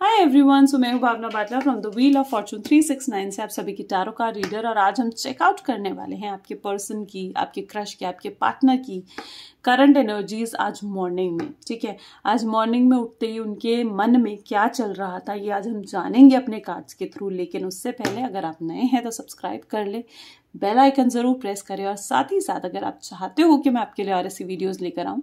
Hi everyone, so मैं हूं Bhavna Batla from the wheel of fortune 369 से आप सभी की टैरो कार्ड रीडर। और आज हम चेकआउट करने वाले हैं आपके पर्सन की, आपके क्रश की, आपके पार्टनर की करंट एनर्जीज आज मॉर्निंग में। ठीक है, आज मॉर्निंग में उठते ही उनके मन में क्या चल रहा था ये आज हम जानेंगे अपने कार्ड्स के थ्रू। लेकिन उससे पहले अगर आप नए हैं तो सब्सक्राइब कर ले, बेल आइकन जरूर प्रेस करें और साथ ही साथ अगर आप चाहते हो कि मैं आपके लिए और ऐसी वीडियोज लेकर आऊं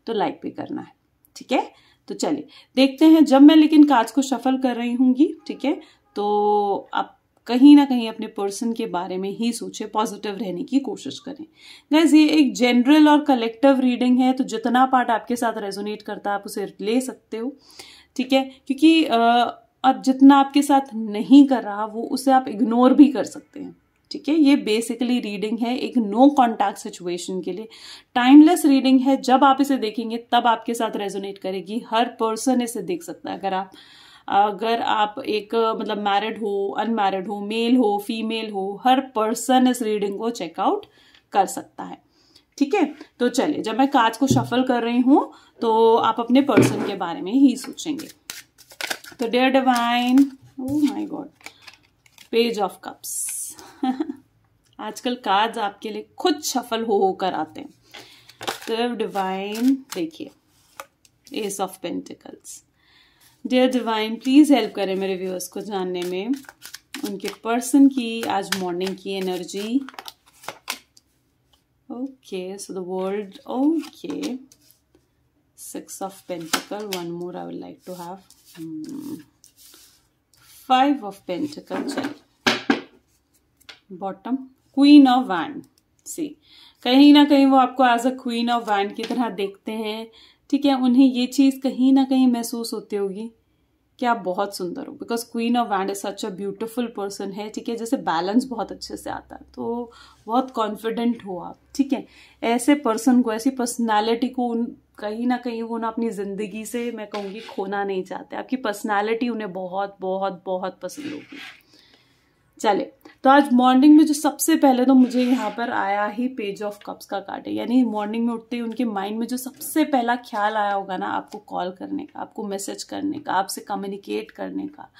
तो लाइक भी करना है। ठीक है, तो चलिए देखते हैं। जब मैं लेकिन कार्ड्स को शफल कर रही हूँगी, ठीक है, तो आप कहीं ना कहीं अपने पर्सन के बारे में ही सोचे, पॉजिटिव रहने की कोशिश करें। गाइस, ये एक जनरल और कलेक्टिव रीडिंग है, तो जितना पार्ट आपके साथ रेजोनेट करता है आप उसे ले सकते हो। ठीक है, क्योंकि और जितना आपके साथ नहीं कर रहा वो उसे आप इग्नोर भी कर सकते हैं। ठीक है, ये बेसिकली रीडिंग है एक नो कॉन्टैक्ट सिचुएशन के लिए, टाइमलेस रीडिंग है। जब आप इसे देखेंगे तब आपके साथ रेजोनेट करेगी, हर पर्सन इसे देख सकता है। अगर आप एक मतलब मैरिड हो, अनमैरिड हो, मेल हो, फीमेल हो, हर पर्सन इस रीडिंग को चेकआउट कर सकता है। ठीक है, तो चलिए, जब मैं कार्ड्स को शफल कर रही हूं तो आप अपने पर्सन के बारे में ही सोचेंगे। तो dear divine, oh my god, page of cups. आजकल कार्ड्स आपके लिए खुद शफल होकर आते हैं। तो डिवाइन देखिए, ace of pentacles. Dear divine, please help करें मेरे व्यूअर्स को जानने में उनके पर्सन की आज मॉर्निंग की energy. Okay, so the world, okay, 6 of pentacle, one more I would like to have, 5 of pentacle. चलिए, bottom, queen of wand. See, कहीं ना कहीं वो आपको as a queen of wand की तरह देखते हैं। ठीक है, उन्हें ये चीज कहीं ना कहीं महसूस होती होगी कि आप बहुत सुंदर हो, because queen of wand is such a beautiful person है। ठीक है, जैसे बैलेंस बहुत अच्छे से आता है, तो बहुत कॉन्फिडेंट हो आप। ठीक है, ऐसे पर्सन को, ऐसी पर्सनैलिटी को कहीं ना कहीं वो ना अपनी जिंदगी से मैं कहूँगी खोना नहीं चाहते। आपकी पर्सनैलिटी उन्हें बहुत बहुत बहुत पसंद होगी। चले, तो आज मॉर्निंग में जो सबसे पहले तो मुझे यहाँ पर आया ही पेज ऑफ कप्स का कार्ड है। यानी मॉर्निंग में उठते ही उनके माइंड में जो सबसे पहला ख्याल आया होगा ना, आपको कॉल करने का, आपको मैसेज करने का, आपसे कम्युनिकेट करने का,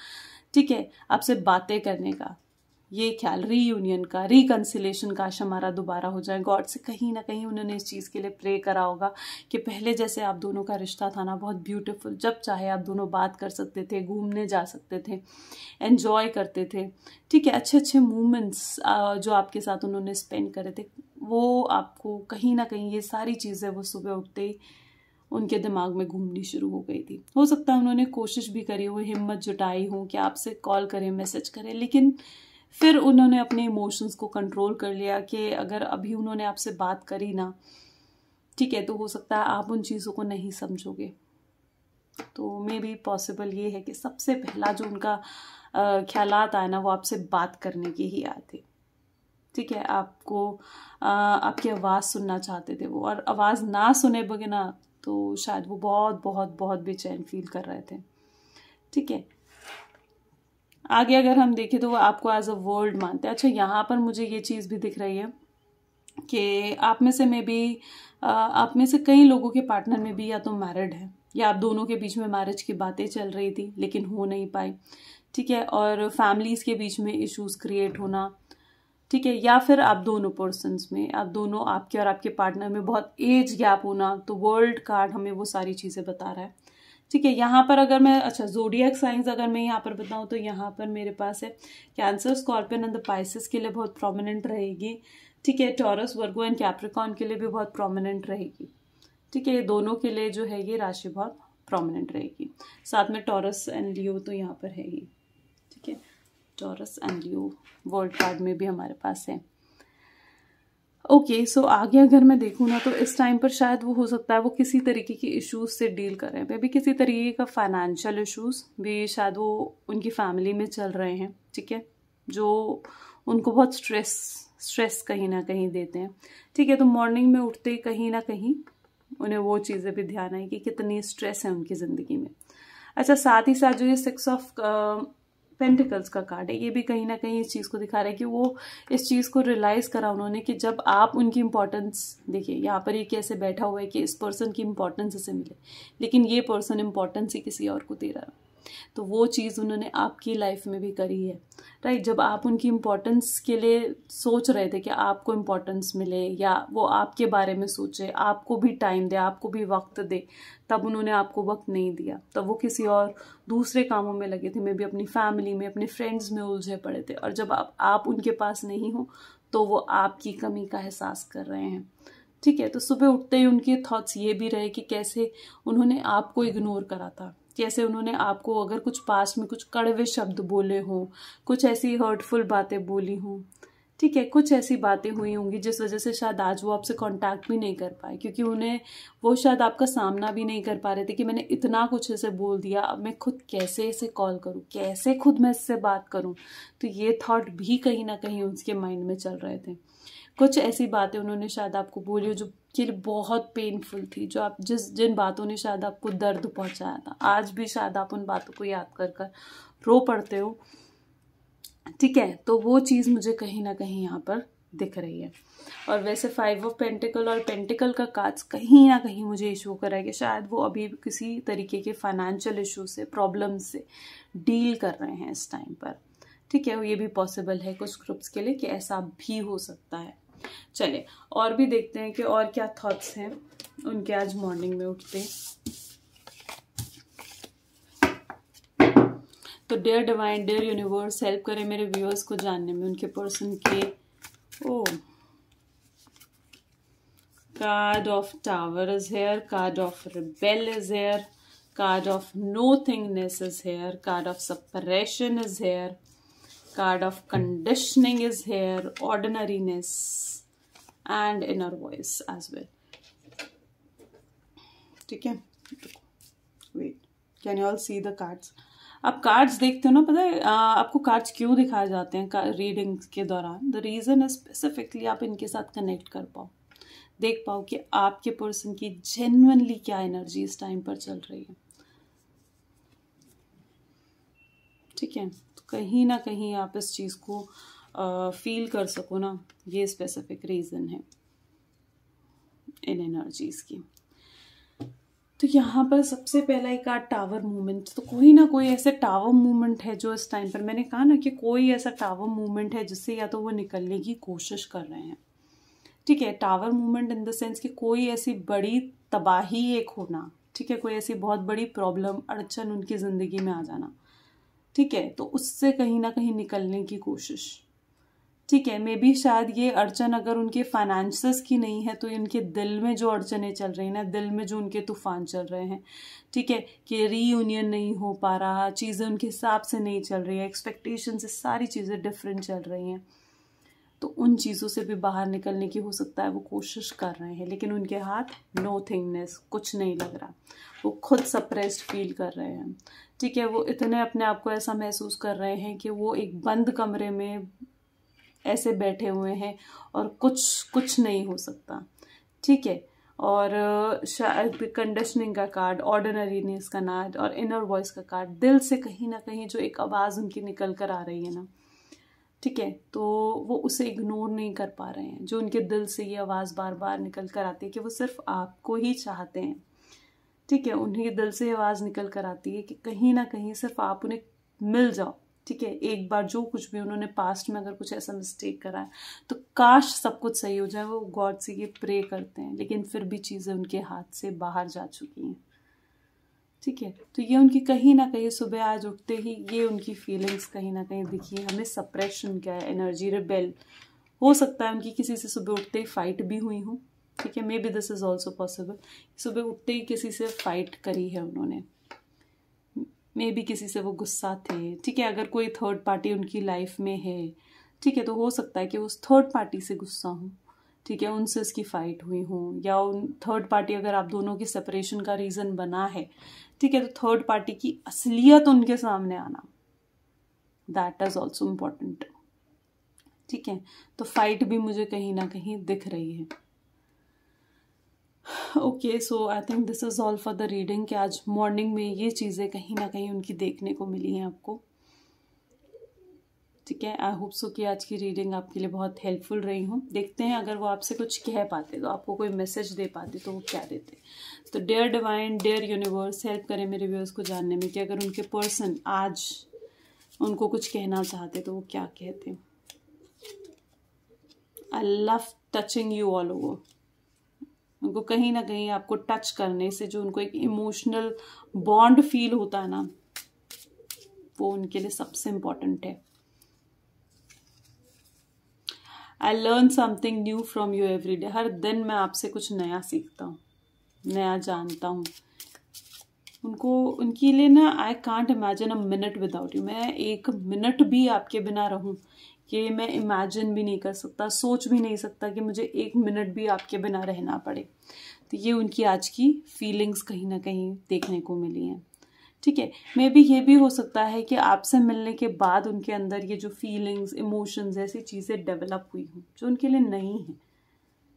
ठीक है, आपसे बातें करने का, ये ख्याल, रीयूनियन का, रिकंसिलेशन का, हमारा दोबारा हो जाए। गॉड से कहीं ना कहीं उन्होंने इस चीज़ के लिए प्रे करा होगा कि पहले जैसे आप दोनों का रिश्ता था ना, बहुत ब्यूटीफुल, जब चाहे आप दोनों बात कर सकते थे, घूमने जा सकते थे, एंजॉय करते थे। ठीक है, अच्छे अच्छे मोमेंट्स जो आपके साथ उन्होंने स्पेंड करे थे, वो आपको कहीं ना कहीं ये सारी चीज़ें वो सुबह उठते ही उनके दिमाग में घूमनी शुरू हो गई थी। हो सकता है उन्होंने कोशिश भी करी हो, हिम्मत जुटाई हो कि आपसे कॉल करें, मैसेज करें, लेकिन फिर उन्होंने अपने इमोशंस को कंट्रोल कर लिया कि अगर अभी उन्होंने आपसे बात करी ना, ठीक है, तो हो सकता है आप उन चीज़ों को नहीं समझोगे। तो मे बी पॉसिबल ये है कि सबसे पहला जो उनका ख्यालात आए ना, वो आपसे बात करने की ही आए थे। ठीक है, आपको आपकी आवाज़ सुनना चाहते थे वो, और आवाज़ ना सुने बगैर तो शायद वो बहुत बहुत बहुत बेचैन फील कर रहे थे। ठीक है, आगे अगर हम देखें तो वो आपको एज अ वर्ल्ड मानते हैं। अच्छा, यहाँ पर मुझे ये चीज़ भी दिख रही है कि आप में से आप में से कई लोगों के पार्टनर में भी या तो मैरिड है, या आप दोनों के बीच में मैरिज की बातें चल रही थी लेकिन हो नहीं पाई। ठीक है, और फैमिलीज के बीच में इश्यूज क्रिएट होना। ठीक है, या फिर आप दोनों पर्सन्स में, आप दोनों, आपके और आपके पार्टनर में बहुत एज गैप होना। तो वर्ल्ड कार्ड हमें वो सारी चीज़ें बता रहा है। ठीक है, यहाँ पर अगर मैं, अच्छा, ज़ोडिएक साइंस अगर मैं यहाँ पर बताऊँ तो यहाँ पर मेरे पास है cancer, scorpion and the Pisces के लिए बहुत प्रोमिनेंट रहेगी। ठीक है, टॉरस, वर्गो एंड कैप्रिकॉर्न के लिए भी बहुत प्रोमिनेंट रहेगी। ठीक है, ये दोनों के लिए जो है ये राशि बहुत प्रोमिनेंट रहेगी। साथ में टॉरस एंड लियो तो यहाँ पर है ही। ठीक है, taurus and Leo world card में भी हमारे पास है। ओके, सो आगे अगर मैं देखूँ ना, तो इस टाइम पर शायद वो हो सकता है वो किसी तरीके की इश्यूज से डील कर रहे हैं। मे भी किसी तरीके का फाइनेंशियल इश्यूज भी शायद वो उनकी फैमिली में चल रहे हैं। ठीक है, जो उनको बहुत स्ट्रेस कहीं ना कहीं देते हैं। ठीक है, तो मॉर्निंग में उठते ही कहीं ना कहीं उन्हें वो चीज़ें भी ध्यान आई कि कितनी स्ट्रेस है उनकी ज़िंदगी में। अच्छा, साथ ही साथ जो ये 6 ऑफ पेंटिकल्स का कार्ड है, ये भी कहीं ना कहीं इस चीज़ को दिखा रहा है कि वो इस चीज़ को रियलाइज करा उन्होंने कि जब आप उनकी इंपॉर्टेंस, देखिए यहाँ पर ये कैसे बैठा हुआ है कि इस पर्सन की इंपॉर्टेंस इसे मिले, लेकिन ये पर्सन इंपॉर्टेंस ही किसी और को दे रहा है। तो वो चीज़ उन्होंने आपकी लाइफ में भी करी है, राइट। जब आप उनकी इम्पोर्टेंस के लिए सोच रहे थे कि आपको इम्पोर्टेंस मिले या वो आपके बारे में सोचे, आपको भी टाइम दे, आपको भी वक्त दे, तब उन्होंने आपको वक्त नहीं दिया। तब वो किसी और दूसरे कामों में लगे थे, मे बी अपनी फैमिली में, अपने फ्रेंड्स में उलझे पड़े थे। और जब आप उनके पास नहीं हो तो वो आपकी कमी का एहसास कर रहे हैं, ठीक है। तो सुबह उठते ही उनके थॉट्स ये भी रहे कि कैसे उन्होंने आपको इग्नोर करा था, कैसे उन्होंने आपको अगर कुछ पास में कुछ कड़वे शब्द बोले हों, कुछ ऐसी हर्टफुल बातें बोली हों, ठीक है, कुछ ऐसी बातें हुई होंगी जिस वजह से शायद आज वो आपसे कांटेक्ट भी नहीं कर पाए, क्योंकि उन्हें वो शायद आपका सामना भी नहीं कर पा रहे थे कि मैंने इतना कुछ ऐसे बोल दिया, अब मैं खुद कैसे इसे कॉल करूं, कैसे खुद मैं इससे बात करूं। तो ये थॉट भी कहीं ना कहीं उसके माइंड में चल रहे थे। कुछ ऐसी बातें उन्होंने शायद आपको बोली हो जो के लिए बहुत पेनफुल थी, जो आप जिन बातों ने शायद आपको दर्द पहुंचाया था। आज भी शायद आप उन बातों को याद कर कर रो पड़ते हो, ठीक है। तो वो चीज़ मुझे कहीं ना कहीं यहाँ पर दिख रही है। और वैसे 5 ऑफ पेंटिकल और पेंटिकल का कार्ड्स कहीं ना कहीं मुझे इशू कर रहा है कि शायद वो अभी किसी तरीके के फाइनेंशियल इशू से, प्रॉब्लम से डील कर रहे हैं इस टाइम पर, ठीक है। ये भी पॉसिबल है कुछ ग्रुप्स के लिए कि ऐसा भी हो सकता है। चलिए और भी देखते हैं कि और क्या थॉट्स हैं उनके आज मॉर्निंग में उठते। तो dear divine, dear universe, help करें मेरे व्यूअर्स को जानने में उनके पर्सन के card of tower is here, card of rebel is here, card of nothingness is here, card of separation is here, card of conditioning is here, ordinariness and inner voice as well, ठीक है। Wait, can you all see the cards? आप cards देखते हो ना, पता है आपको cards क्यों दिखाए जाते हैं रीडिंग के दौरान? द रीजन इज स्पेसिफिकली आप इनके साथ कनेक्ट कर पाओ, देख पाओ कि आपके पर्सन की जेन्युइनली क्या एनर्जी इस टाइम पर चल रही है, ठीक है। तो कहीं ना कहीं आप इस चीज को फील कर सको ना, ये स्पेसिफिक रीजन है इन एनर्जीज की। तो यहाँ पर सबसे पहला एक कार्ड टावर मूवमेंट। तो कोई ना कोई ऐसे टावर मूवमेंट है जो इस टाइम पर, मैंने कहा ना कि कोई ऐसा टावर मूवमेंट है जिससे या तो वो निकलने की कोशिश कर रहे हैं, ठीक है। Tower movement in the sense कि कोई ऐसी बड़ी तबाही एक होना, ठीक है, कोई ऐसी बहुत बड़ी प्रॉब्लम, अड़चन उनकी जिंदगी में आ जाना, ठीक है। तो उससे कहीं ना कहीं निकलने की कोशिश, ठीक है। मे बी शायद ये अड़चन अगर उनके फाइनेंसेस की नहीं है तो इनके दिल में जो अड़चनें चल रही हैं ना, दिल में जो उनके तूफान चल रहे हैं, ठीक है, कि रीयूनियन नहीं हो पा रहा, चीज़ें उनके हिसाब से नहीं चल रही है, एक्सपेक्टेशन से सारी चीज़ें डिफरेंट चल रही हैं, तो उन चीज़ों से भी बाहर निकलने की हो सकता है वो कोशिश कर रहे हैं, लेकिन उनके हाथ नोथिंगनेस, कुछ नहीं लग रहा, वो खुद सप्रेस्ड फील कर रहे हैं, ठीक है। वो इतने अपने आप को ऐसा महसूस कर रहे हैं कि वो एक बंद कमरे में ऐसे बैठे हुए हैं और कुछ नहीं हो सकता, ठीक है। और शायद कंडीशनिंग का कार्ड, ऑर्डिनरीनेस का कार्ड और इनर वॉइस का कार्ड, दिल से कहीं ना कहीं जो एक आवाज़ उनकी निकल कर आ रही है ना, ठीक है, तो वो उसे इग्नोर नहीं कर पा रहे हैं। जो उनके दिल से ये आवाज़ बार बार निकल कर आती है कि वो सिर्फ आपको ही चाहते हैं, ठीक है। उन्हीं दिल से आवाज़ निकल कर आती है कि कहीं ना कहीं सिर्फ आप उन्हें मिल जाओ, ठीक है। एक बार जो कुछ भी उन्होंने पास्ट में अगर कुछ ऐसा मिस्टेक करा है तो काश सब कुछ सही हो जाए, वो गॉड से ये प्रे करते हैं, लेकिन फिर भी चीज़ें उनके हाथ से बाहर जा चुकी हैं, ठीक है। तो ये उनकी कहीं ना कहीं सुबह आज उठते ही ये उनकी फीलिंग्स कहीं ना कहीं दिखी हमें। सप्रेशन क्या है, एनर्जी, रिबेल, हो सकता है उनकी किसी से सुबह उठते ही फाइट भी हुई हो, ठीक है। May be this is also possible, सुबह उठते ही किसी से फाइट करी है उन्होंने, मे बी किसी से वो गुस्सा थे, ठीक है। अगर कोई थर्ड पार्टी उनकी लाइफ में है, ठीक है, तो हो सकता है कि उस थर्ड पार्टी से गुस्सा हो, ठीक है, उनसे इसकी फाइट हुई हो, या उन थर्ड पार्टी अगर आप दोनों की सेपरेशन का रीजन बना है, ठीक है, तो थर्ड पार्टी की असलियत उनके सामने आना, दैट इज ऑल्सो इम्पोर्टेंट, ठीक है। तो फाइट भी मुझे कहीं ना कहीं दिख रही है। Okay, so I think this is all for the reading कि आज मॉर्निंग में ये चीज़ें कहीं ना कहीं उनकी देखने को मिली हैं आपको, ठीक है। आई होप सो कि आज की रीडिंग आपके लिए बहुत हेल्पफुल रही हूँ। देखते हैं अगर वो आपसे कुछ कह पाते, तो आपको कोई मैसेज दे पाते, तो वो क्या देते। तो dear divine, dear universe, help करें मेरे व्यूअर्स को जानने में कि अगर उनके पर्सन आज उनको कुछ कहना चाहते तो वो क्या कहते। I love touching you all over. उनको कहीं ना कहीं आपको टच करने से जो उनको एक इमोशनल बॉन्ड फील होता है ना, वो उनके लिए सबसे इम्पोर्टेंट है। I learn something new from you every day. हर दिन मैं आपसे कुछ नया सीखता हूँ, नया जानता हूँ। उनको, उनके लिए ना, I can't imagine a minute without you. मैं एक मिनट भी आपके बिना रहूं, कि मैं इमेजिन भी नहीं कर सकता, सोच भी नहीं सकता कि मुझे एक मिनट भी आपके बिना रहना पड़े। तो ये उनकी आज की फीलिंग्स कहीं ना कहीं देखने को मिली हैं। ठीक है, मे बी ये भी हो सकता है कि आपसे मिलने के बाद उनके अंदर ये जो फीलिंग्स, इमोशंस, ऐसी चीज़ें डेवलप हुई हों जो उनके लिए नई हैं,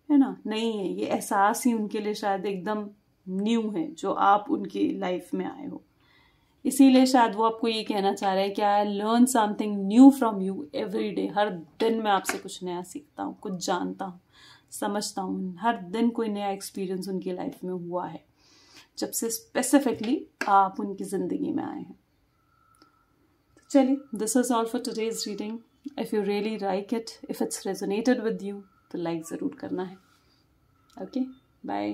है ना, नहीं है। ये एहसास ही उनके लिए शायद एकदम न्यू है जो आप उनकी लाइफ में आए हो। इसीलिए शायद वो आपको ये कहना चाह रहे हैं कि I learn something new from you every day. हर दिन मैं आपसे कुछ नया सीखता हूँ, कुछ जानता हूँ, समझता हूँ। हर दिन कोई नया एक्सपीरियंस उनकी लाइफ में हुआ है जब से स्पेसिफिकली आप उनकी ज़िंदगी में आए हैं। तो चलिए, this is all for today's reading. If you really like it, if it's resonated with you, तो लाइक ज़रूर करना है। Okay, bye.